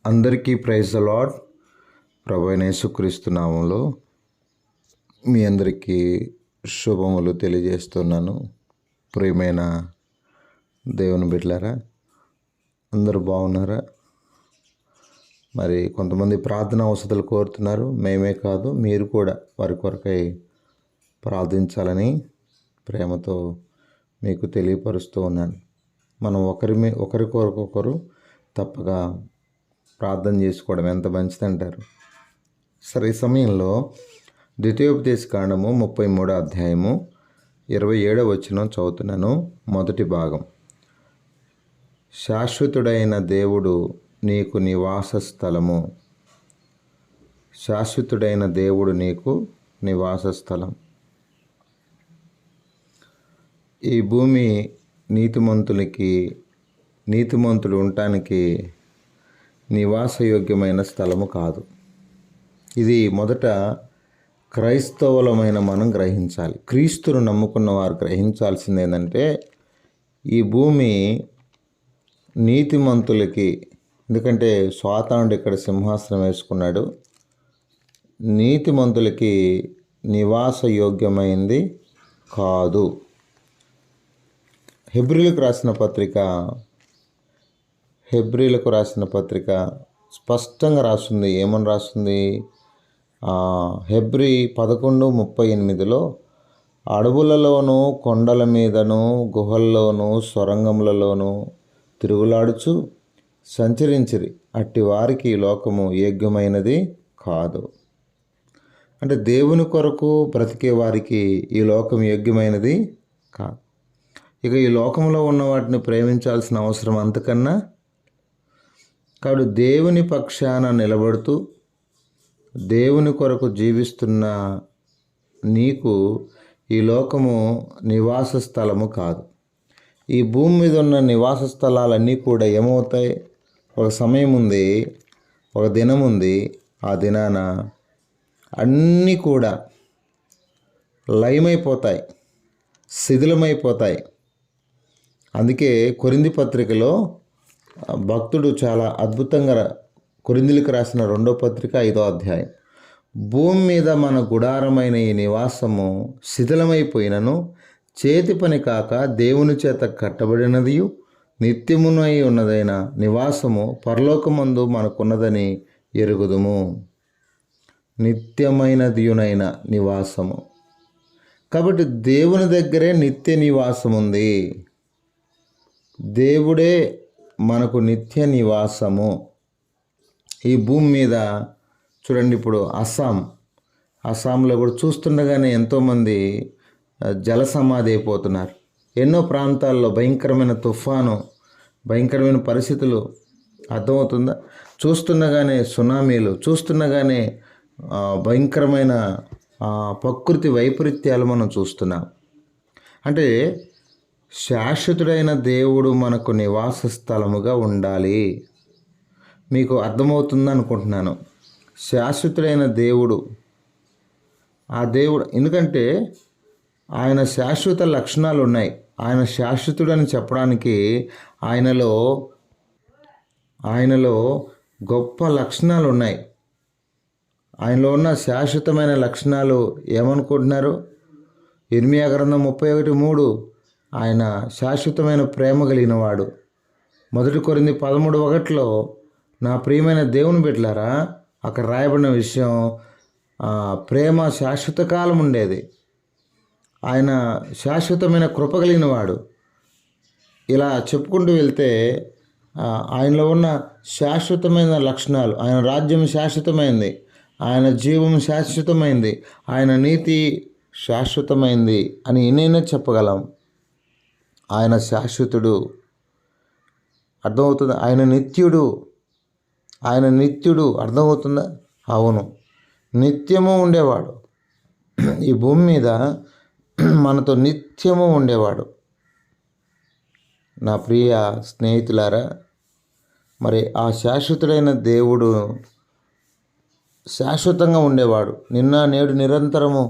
అందరికీ praise the lord. ప్రభు అయిన యేసుక్రీస్తు నామములో మీ అందరికీ శుభములు తెలియజేస్తున్నాను. ప్రియమైన దేవుని బిడ్డలారా, అందరూ బాగున్నారా? మరి కొంతమంది ప్రార్థన అవసరాలు కోరుతున్నారు. మేమే కాదు, మీరు కూడా వారి కొరకై ప్రార్థించాలని ప్రేమతో మీకు తెలియపరుస్తూ ఉన్నాను. మనం ఒకరి కొరకొకరు తప్పగా ప్రార్థన చేసుకోవడం ఎంత మంచిదంటారు. సరే, ఈ సమయంలో ద్వితీయోపదేశకాండము 33వ అధ్యాయము 27వ వచనం చదువుతున్నాను. మొదటి భాగం. శాశ్వతుడైన దేవుడు నీకు నివాస స్థలము. శాశ్వతుడైన దేవుడు నీకు నివాస స్థలం. ఈ భూమి నీతిమంతుడు ఉండటానికి నివాసయోగ్యమైన స్థలము కాదు. ఇది మొదట క్రైస్తవులమైన మనం గ్రహించాలి. క్రీస్తును నమ్ముకున్న వారు గ్రహించాల్సింది ఏంటంటే, ఈ భూమి నీతిమంతులకి, ఎందుకంటే సాతానుడు ఇక్కడ సింహాసనం వేసుకున్నాడు, నీతిమంతులకి నివాసయోగ్యమైంది కాదు. హెబ్రీలకు రాసిన పత్రిక స్పష్టంగా రాస్తుంది. ఏమని రాస్తుంది? హెబ్రీ 11:38 అడవులలోనూ కొండల మీదను గుహల్లోనూ సొరంగములలోనూ తిరుగులాడుచు సంచరించిరి, అట్టి వారికి ఈ లోకము యోగ్యమైనది కాదు. అంటే దేవుని కొరకు బ్రతికే వారికి ఈ లోకం యోగ్యమైనది కాదు. ఇక ఈ లోకంలో ఉన్న వాటిని ప్రేమించాల్సిన అవసరం అంతకన్నా కాదు. దేవుని పక్షాన నిలబడుతూ దేవుని కొరకు జీవిస్తున్న నీకు ఈ లోకము నివాస స్థలము కాదు. ఈ భూమి మీద ఉన్న నివాస స్థలాలన్నీ కూడా ఏమవుతాయి? ఒక సమయం ఉంది, ఒక దినం ఉంది. ఆ దినాన అన్నీ కూడా లయమైపోతాయి, శిథిలమైపోతాయి. అందుకే కొరింథీ పత్రికలో భక్తుడు చాలా అద్భుతంగా కొరింథీలకు రాసిన 2వ పత్రిక 5వ అధ్యాయం, భూమి మీద మన గుడారమైన ఈ నివాసము శిథిలమైపోయినను చేతి పని కాక దేవుని చేత కట్టబడినదియు నిత్యమునై ఉన్నదైన నివాసము పరలోకమందు మనకున్నదని ఎరుగుదుము. నిత్యమైనదియునైన నివాసము. కాబట్టి దేవుని దగ్గరే నిత్య నివాసం ఉంది. దేవుడే మనకు నిత్య నివాసము. ఈ భూమి మీద చూడండి, ఇప్పుడు అస్సాంలో కూడా చూస్తుండగానే ఎంతోమంది జల సమాధి అయిపోతున్నారు. ఎన్నో ప్రాంతాల్లో భయంకరమైన తుఫాను, భయంకరమైన పరిస్థితులు. అర్థమవుతుందా? చూస్తుండగానే సునామీలు, చూస్తుండగానే భయంకరమైన ప్రకృతి వైపరీత్యాలు మనం చూస్తున్నాం. అంటే శాశ్వతుడైన దేవుడు మనకు నివాస స్థలముగా ఉండాలి. మీకు అర్థమవుతుంది అనుకుంటున్నాను. శాశ్వతుడైన దేవుడు, ఆ దేవుడు, ఎందుకంటే ఆయన శాశ్వత లక్షణాలు ఉన్నాయి. ఆయన శాశ్వతుడని చెప్పడానికి ఆయనలో గొప్ప లక్షణాలు ఉన్నాయి. ఆయనలో ఉన్న శాశ్వతమైన లక్షణాలు ఏమనుకుంటున్నారు? ఇర్మియా గ్రంథం 31:3 ఆయన శాశ్వతమైన ప్రేమ కలిగిన వాడు. 1 కొరింథీ 13:1 నా ప్రియమైన దేవుని బిడ్డలారా, అక్కడ రాయబడిన విషయం, ప్రేమ శాశ్వత కాలం ఉండేది. ఆయన శాశ్వతమైన కృప కలిగిన వాడు. ఇలా చెప్పుకుంటూ వెళ్తే ఆయనలో ఉన్న శాశ్వతమైన లక్షణాలు, ఆయన రాజ్యం శాశ్వతమైంది, ఆయన జీవం శాశ్వతమైంది, ఆయన నీతి శాశ్వతమైంది అని ఎన్నైనా చెప్పగలం. ఆయన శాశ్వతుడు. అర్థమవుతుందా? ఆయన నిత్యుడు. అర్థమవుతుందా? అవును, నిత్యము ఉండేవాడు. ఈ భూమి మీద మనతో నిత్యము ఉండేవాడు. నా ప్రియ స్నేహితులారా, మరి ఆ శాశ్వతుడైన దేవుడు శాశ్వతంగా ఉండేవాడు. నిన్న నేడు నిరంతరము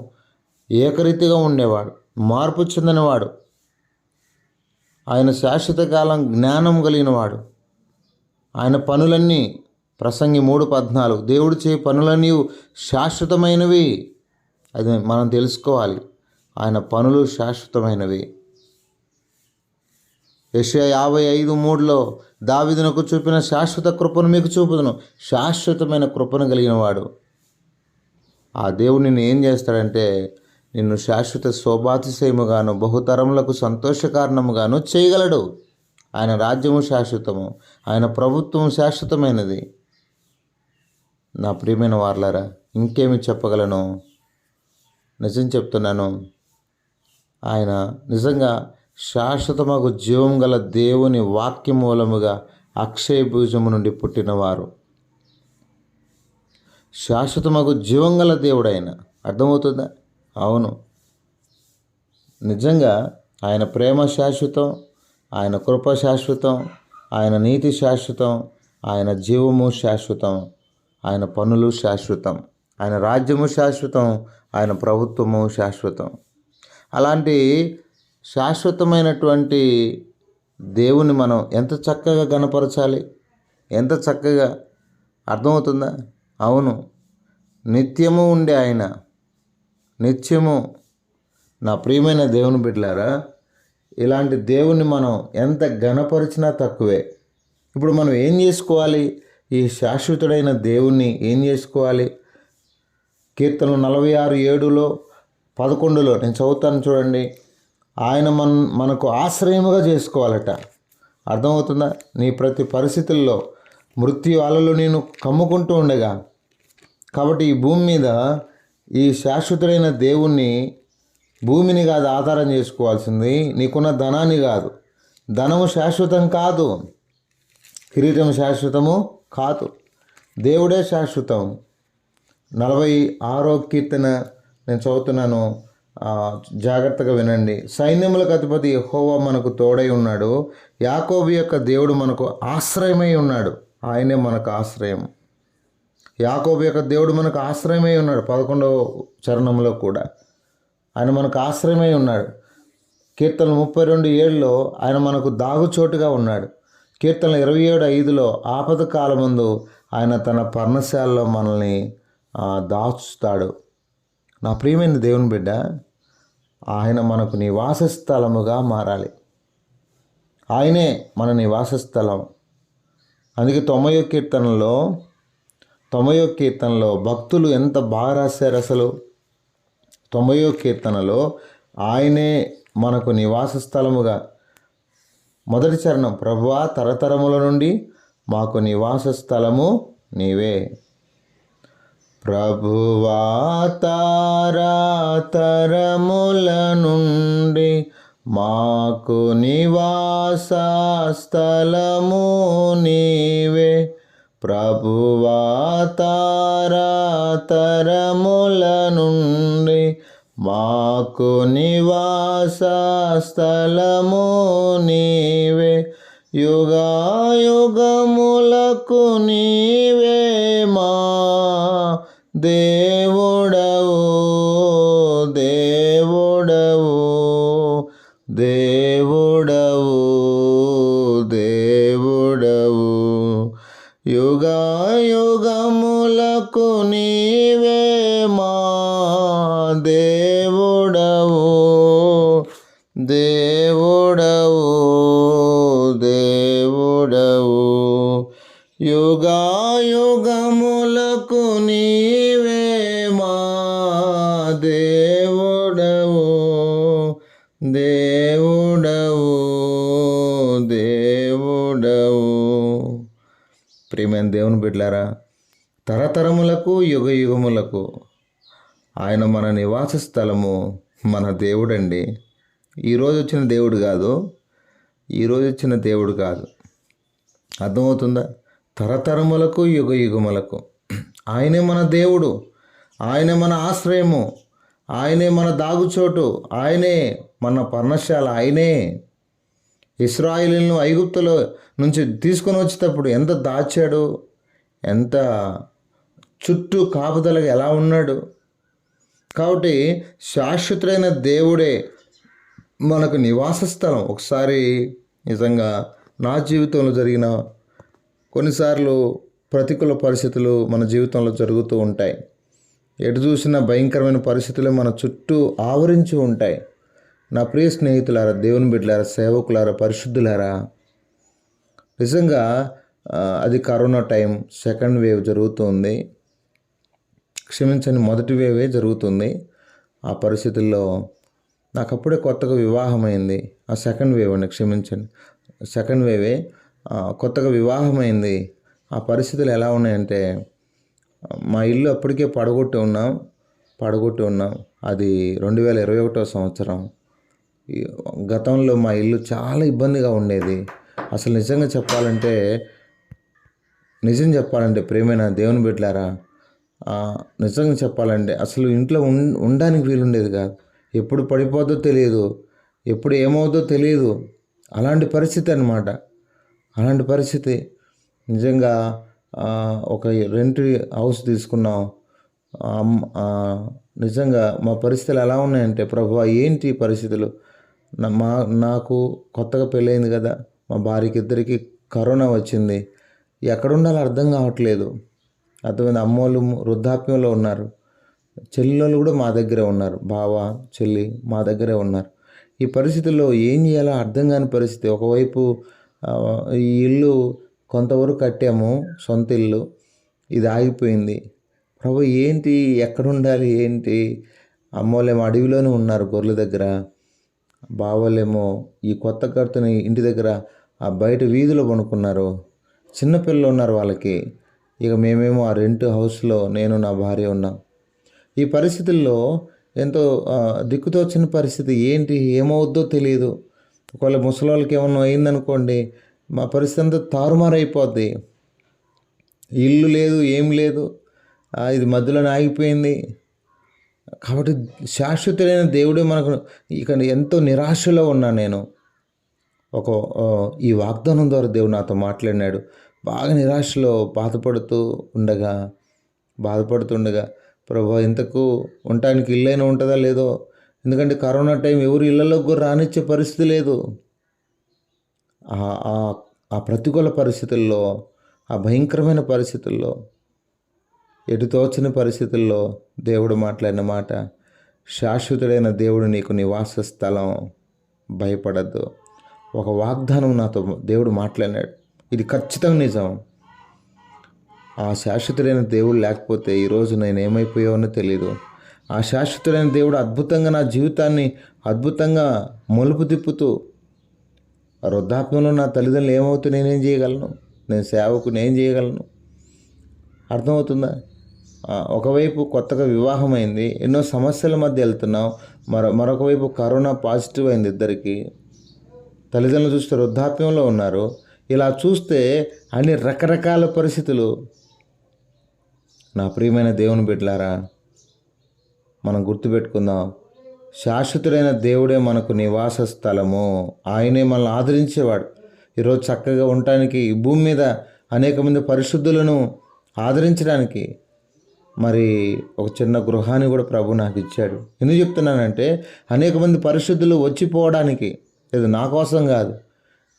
ఏకరీతిగా ఉండేవాడు, మార్పు చెందినవాడు. ఆయన శాశ్వత కాలం జ్ఞానం కలిగినవాడు. ఆయన పనులన్నీ ప్రసంగి 3:14 దేవుడు చే పనులన్నీ శాశ్వతమైనవి. అది మనం తెలుసుకోవాలి. ఆయన పనులు శాశ్వతమైనవి. యెషయా 55:3 దావీదునకు చూపిన శాశ్వత కృపను మీకు చూపుదును. శాశ్వతమైన కృపను కలిగిన వాడు ఆ దేవుడు నిన్ను ఏం చేస్తాడంటే నిన్ను శాశ్వత శోభాతిశయముగాను బహుతరములకు సంతోషకారణముగాను చేయగలడు. ఆయన రాజ్యము శాశ్వతము, ఆయన ప్రభుత్వం శాశ్వతమైనది. నా ప్రియమైన వారలారా, ఇంకేమి చెప్పగలను? నిజం చెప్తున్నాను, ఆయన నిజంగా శాశ్వతమగు జీవం గల దేవుని వాక్య మూలముగా అక్షయ బీజము నుండి పుట్టినవారు. శాశ్వతమగు జీవం గల దేవుడు ఆయన. అర్థమవుతుందా? అవును, నిజంగా ఆయన ప్రేమ శాశ్వతం, ఆయన కృప శాశ్వతం, ఆయన నీతి శాశ్వతం, ఆయన జీవము శాశ్వతం, ఆయన పనులు శాశ్వతం, ఆయన రాజ్యము శాశ్వతం, ఆయన ప్రభుత్వము శాశ్వతం. అలాంటి శాశ్వతమైనటువంటి దేవుని మనం ఎంత చక్కగా గణపరచాలి, ఎంత చక్కగా. అర్థమవుతుందా? అవును, నిత్యము ఉండే ఆయన, నిత్యము. నా ప్రియమైన దేవుని బిడ్డలారా, ఇలాంటి దేవుణ్ణి మనం ఎంత ఘనపరిచినా తక్కువే. ఇప్పుడు మనం ఏం చేసుకోవాలి? ఈ శాశ్వతుడైన దేవుణ్ణి ఏం చేసుకోవాలి? కీర్తనలు 46:7-11 నేను చదువుతాను చూడండి. ఆయన మనకు ఆశ్రయముగా చేసుకోవాలట. అర్థమవుతుందా? నీ ప్రతి పరిస్థితుల్లో మృత్యు అలలు నేను కమ్ముకుంటూ ఉండగా, కాబట్టి ఈ భూమి మీద ఈ శాశ్వతుడైన దేవుణ్ణి, భూమిని కాదు ఆధారం చేసుకోవాల్సింది, నీకున్న ధనాన్ని కాదు. ధనము శాశ్వతం కాదు, కిరీటం శాశ్వతము కాదు, దేవుడే శాశ్వతం. 46వ కీర్తన నేను చదువుతున్నాను, జాగ్రత్తగా వినండి. సైన్యములకు అధిపతి యెహోవా మనకు తోడై ఉన్నాడు, యాకోబు యొక్క దేవుడు మనకు ఆశ్రయమై ఉన్నాడు. ఆయనే మనకు ఆశ్రయం. యాకోబు యొక్క దేవుడు మనకు ఆశ్రయమై ఉన్నాడు. 11వ చరణంలో కూడా ఆయన మనకు ఆశ్రయమై ఉన్నాడు. కీర్తనలు 32:7 ఆయన మనకు దాగుచోటుగా ఉన్నాడు. కీర్తనలు 27:5 ఆపద కాలమందు ఆయన తన పర్ణశాలలో మనల్ని దాచుతాడు. నా ప్రియమైన దేవుని బిడ్డ, ఆయన మనకు నివాస స్థలముగా మారాలి. ఆయనే మన నివాస స్థలం. అందుకే 90వ కీర్తనలో భక్తులు ఎంత బాగా రాశారు అసలు. 90వ కీర్తనలో ఆయనే మనకు నివాస స్థలముగా. మొదటి చరణం, ప్రభువా తరతరముల నుండి మాకు నివాస స్థలము నీవే. ప్రభువా తరతరముల నుండి మాకు నివాస స్థలము నీవే. ప్రభువా తరతరముల నుండి మాకు నివాస స్థలము నీవే. యుగాయుగములకు నీవే మా దేవుడవు, దేవుడవు, దేవుడవు, దేవుడవు. యుగాయుగములకు నీవే మా దేవుడవు, దేవుడవు, దేవుడవు. యుగాయుగములకు నీవే మా దేవుడవు, దేవుడవు, దేవుడవు. ప్రియమైన దేవుని బిడ్డలారా, తరతరములకు యుగయుగములకు ఆయన మన నివాస స్థలము, మన దేవుడండి. ఈరోజు వచ్చిన దేవుడు కాదు, అర్థమవుతుందా? తరతరములకు యుగయుగములకు ఆయనే మన దేవుడు, ఆయనే మన ఆశ్రయము, ఆయనే మన దాగుచోటు, ఆయనే మన పర్ణశాల. ఆయనే ఇశ్రాయేలును ఐగుప్తులో నుంచి తీసుకొని వచ్చేటప్పుడు ఎంత దాచాడు, ఎంత చుట్టూ కాపుదలగా ఎలా ఉన్నాడు. కాబట్టి శాశ్వతుడైన దేవుడే మనకు నివాస స్థలం. ఒకసారి నిజంగా నా జీవితంలో జరిగిన కొన్నిసార్లు ప్రతికూల పరిస్థితులు మన జీవితంలో జరుగుతూ ఉంటాయి. ఎటు చూసినా భయంకరమైన పరిస్థితులు మన చుట్టూ ఆవరించి ఉంటాయి. నా ప్రియ స్నేహితులారా, దేవుని బిడ్డలారా, సేవకులారా, పరిశుద్ధులారా, నిజంగా అది కరోనా టైం, సెకండ్ వేవ్ జరుగుతుంది. క్షమించండి, మొదటి వేవే జరుగుతుంది. ఆ పరిస్థితుల్లో నాకు అప్పుడే కొత్తగా వివాహమైంది. ఆ సెకండ్ వేవ్ అండి, క్షమించండి, సెకండ్ వేవే. కొత్తగా వివాహమైంది. ఆ పరిస్థితులు ఎలా ఉన్నాయంటే, మా ఇల్లు అప్పటికే పడగొట్టి ఉన్నాం. అది 2021 సంవత్సరం. గతంలో మా ఇల్లు చాలా ఇబ్బందిగా ఉండేది. అసలు నిజం చెప్పాలంటే ప్రియమైన దేవుని బిడ్డలారా, నిజంగా చెప్పాలంటే అసలు ఇంట్లో ఉండడానికి వీలుండేది కాదు. ఎప్పుడు పడిపోద్దో తెలియదు, ఎప్పుడు ఏమవుతుందో తెలియదు. అలాంటి పరిస్థితి అన్నమాట. అలాంటి పరిస్థితి. నిజంగా ఒక రెంట్ హౌస్ తీసుకున్నాం. నిజంగా మా పరిస్థితులు ఎలా ఉన్నాయంటే, ప్రభువా ఏంటి పరిస్థితులు? నాకు కొత్తగా పెళ్ళయింది కదా, మా భార్యకి ఇద్దరికి కరోనా వచ్చింది. ఎక్కడుండాలో అర్థం కావట్లేదు. అర్థమైంది. అమ్మోళ్ళు వృద్ధాప్యంలో ఉన్నారు, చెల్లెళ్ళు కూడా మా దగ్గరే ఉన్నారు, బావ చెల్లి మా దగ్గరే ఉన్నారు. ఈ పరిస్థితుల్లో ఏం చేయాలో అర్థం కాని పరిస్థితి. ఒకవైపు ఈ ఇల్లు కొంతవరకు కట్టాము, సొంత ఇల్లు, ఇది ఆగిపోయింది. ప్రభు ఏంటి, ఎక్కడుండాలి ఏంటి? అమ్మోళ్ళేమో అడవిలోనే ఉన్నారు గొర్రెల దగ్గర, బావోళ్ళేమో ఈ కొత్త కడుతున్న ఇంటి దగ్గర ఆ బయట వీధిలో పడుకున్నారు. చిన్నపిల్లలు ఉన్నారు వాళ్ళకి. ఇక మేమేమో ఆ రెంట్ హౌస్లో నేను నా భార్య ఉన్నాం. ఈ పరిస్థితుల్లో ఎంతో దిక్కుతోచిన పరిస్థితి. ఏంటి ఏమవుద్దో తెలియదు. ఒకవేళ ముసలి వాళ్ళకి ఏమన్నా అయిందనుకోండి, మా పరిస్థితి అంతా తారుమారైపోద్ది. ఇల్లు లేదు, ఏం లేదు, ఇది మధ్యలోనే ఆగిపోయింది. కాబట్టి శాశ్వతుడైన దేవుడే మనకు. ఇక ఎంతో నిరాశలో ఉన్నాను నేను. ఈ వాగ్దానం ద్వారా దేవుడు నాతో మాట్లాడినాడు. బాగా నిరాశలో బాధపడుతుండగా ప్రభు ఇంతకు ఉండటానికి ఇల్లైనా ఉంటుందా లేదో, ఎందుకంటే కరోనా టైం ఎవరు ఇళ్లలోకి కూడా రానిచ్చే పరిస్థితి లేదు. ఆ ప్రతికూల పరిస్థితుల్లో, ఆ భయంకరమైన పరిస్థితుల్లో, ఎటు తోచని పరిస్థితుల్లో దేవుడు మాట్లాడిన మాట, శాశ్వతుడైన దేవుడు నీకు నివాస స్థలం, భయపడద్దు. ఒక వాగ్దానం నాతో దేవుడు మాట్లాడినాడు. ఇది ఖచ్చితంగా నిజం. ఆ శాశ్వతుడైన దేవుడు లేకపోతే ఈరోజు నేను ఏమైపోయావో తెలియదు. ఆ శాశ్వతుడైన దేవుడు అద్భుతంగా నా జీవితాన్ని మలుపు తిప్పుతూ, వృద్ధాప్యంలో నా తల్లిదండ్రులు ఏమవుతూ నేనేం చేయగలను? నేను సేవకుని ఏం చేయగలను? అర్థమవుతుందా? ఒకవైపు కొత్తగా వివాహం అయింది, ఎన్నో సమస్యల మధ్య వెళ్తున్నాం. మరొక వైపు కరోనా పాజిటివ్ అయింది ఇద్దరికి. తల్లిదండ్రులు చూస్తే వృద్ధాప్యంలో ఉన్నారు. ఇలా చూస్తే అన్ని రకరకాల పరిస్థితులు. నా ప్రియమైన దేవుని బిడ్డలారా, మనం గుర్తుపెట్టుకుందాం, శాశ్వతుడైన దేవుడే మనకు నివాస స్థలము. ఆయనే మనల్ని ఆదరించేవాడు. ఈరోజు చక్కగా ఉండటానికి ఈ భూమి మీద అనేక మంది పరిశుద్ధులను ఆదరించడానికి మరి ఒక చిన్న గృహాన్ని కూడా ప్రభు నాకు ఇచ్చాడు. ఎందుకు చెప్తున్నానంటే, అనేక మంది పరిశుద్ధులు వచ్చిపోవడానికి, లేదు నా కోసం కాదు.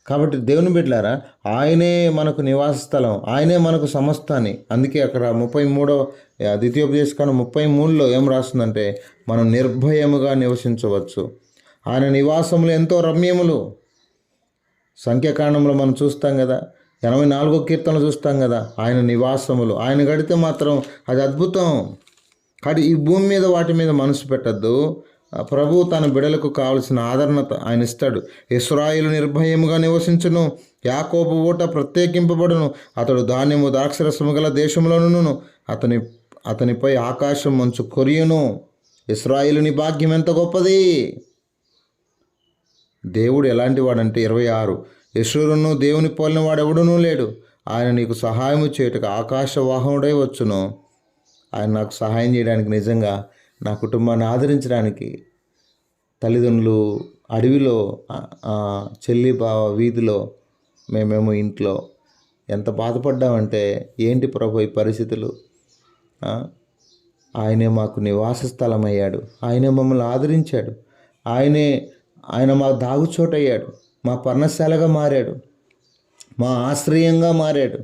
కాబట్టి దేవుని బిడ్డలారా, ఆయనే మనకు నివాస స్థలం, ఆయనే మనకు సమస్తాన్ని. అందుకే అక్కడ 33వ ద్వితీయోపదేశకాండం 33లో ఏం రాస్తుందంటే, మనం నిర్భయముగా నివసించవచ్చు. ఆయన నివాసములు ఎంతో రమ్యములు. సంఖ్యాకాండంలో మనం చూస్తాం కదా, 84వ కీర్తనలు చూస్తాం కదా, ఆయన నివాసములు. ఆయన గడితే మాత్రం అది అద్భుతం. కాబట్టి ఈ భూమి మీద వాటి మీద మనసు పెట్టద్దు. ప్రభు తన బిడలకు కావలసిన ఆదరణ ఆయన ఇస్తాడు. ఇశ్రాయేలు నిర్భయముగా నివసించును, యాకోబు ఊట ప్రత్యేకింపబడును. అతడు ధాన్యము ద్రాక్షరసము గల దేశంలోనును, అతనిపై ఆకాశం మంచు కొరియును. ఇశ్రాయేలుని భాగ్యం ఎంత గొప్పది! దేవుడు ఎలాంటి వాడంటే 26, యెషూరును దేవుని పోలిన వాడెవడునూ లేడు. ఆయన నీకు సహాయము చేయుటకు ఆకాశవాహనుడై వచ్చును. ఆయన నాకు సహాయం చేయడానికి, నిజంగా నా కుటుంబాన్ని ఆదరించడానికి, తల్లిదండ్రులు అడవిలో, చెల్లి బావ వీధిలో, మేమేమో ఇంట్లో ఎంత బాధపడ్డామంటే, ఏంటి ప్రభు ఈ పరిస్థితులు? ఆయనే మాకు నివాస స్థలం అయ్యాడు. ఆయనే మమ్మల్ని ఆదరించాడు. ఆయన మా దాగుచోటయ్యాడు, మా పర్ణశాలగా మారాడు, మా ఆశ్రయంగా మారాడు.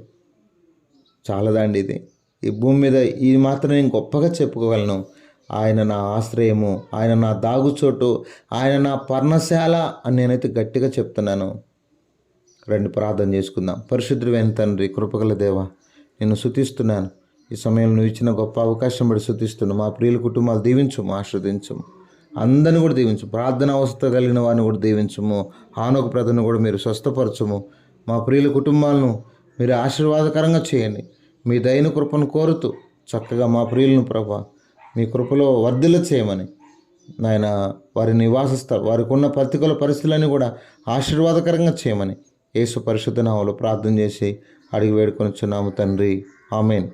చాలదండి ఇది. ఈ భూమి మీద ఇది మాత్రం నేను గొప్పగా చెప్పుకోగలను. ఆయన నా ఆశ్రయము, ఆయన నా దాగుచోటు, ఆయన నా పర్ణశాల అని నేనైతే గట్టిగా చెప్తున్నాను. రండి ప్రార్థన చేసుకుందాం. పరిశుద్ధుడైన తండ్రి, కృపగల దేవ, నిన్ను స్తుతిస్తున్నాను. ఈ సమయంలో నువ్వు ఇచ్చిన గొప్ప అవకాశం బట్టి స్తుతిస్తున్నాను. మా ప్రియుల కుటుంబాలు దీవించము, ఆశ్రదించము, అందరిని కూడా దీవించు. ప్రార్థన అవస్థ కలిగిన వారిని కూడా దీవించము. హానోకు ప్రజలను కూడా మీరు స్వస్థపరచము. మా ప్రియుల కుటుంబాలను మీరు ఆశీర్వాదకరంగా చేయండి. మీ దయను కృపను కోరుతూ చక్కగా మా ప్రియులను ప్రభా మీ కృపలో వర్ధిల్ల చేయమని నాయన వారి నివాస వారికి ఉన్న ప్రతికూల పరిస్థితులన్నీ కూడా ఆశీర్వాదకరంగా చేయమని యేసు పరిశుద్ధ నామములో ప్రార్థన చేసి అడిగి వేడుకొనిచున్నాము తండ్రి. ఆమేన్.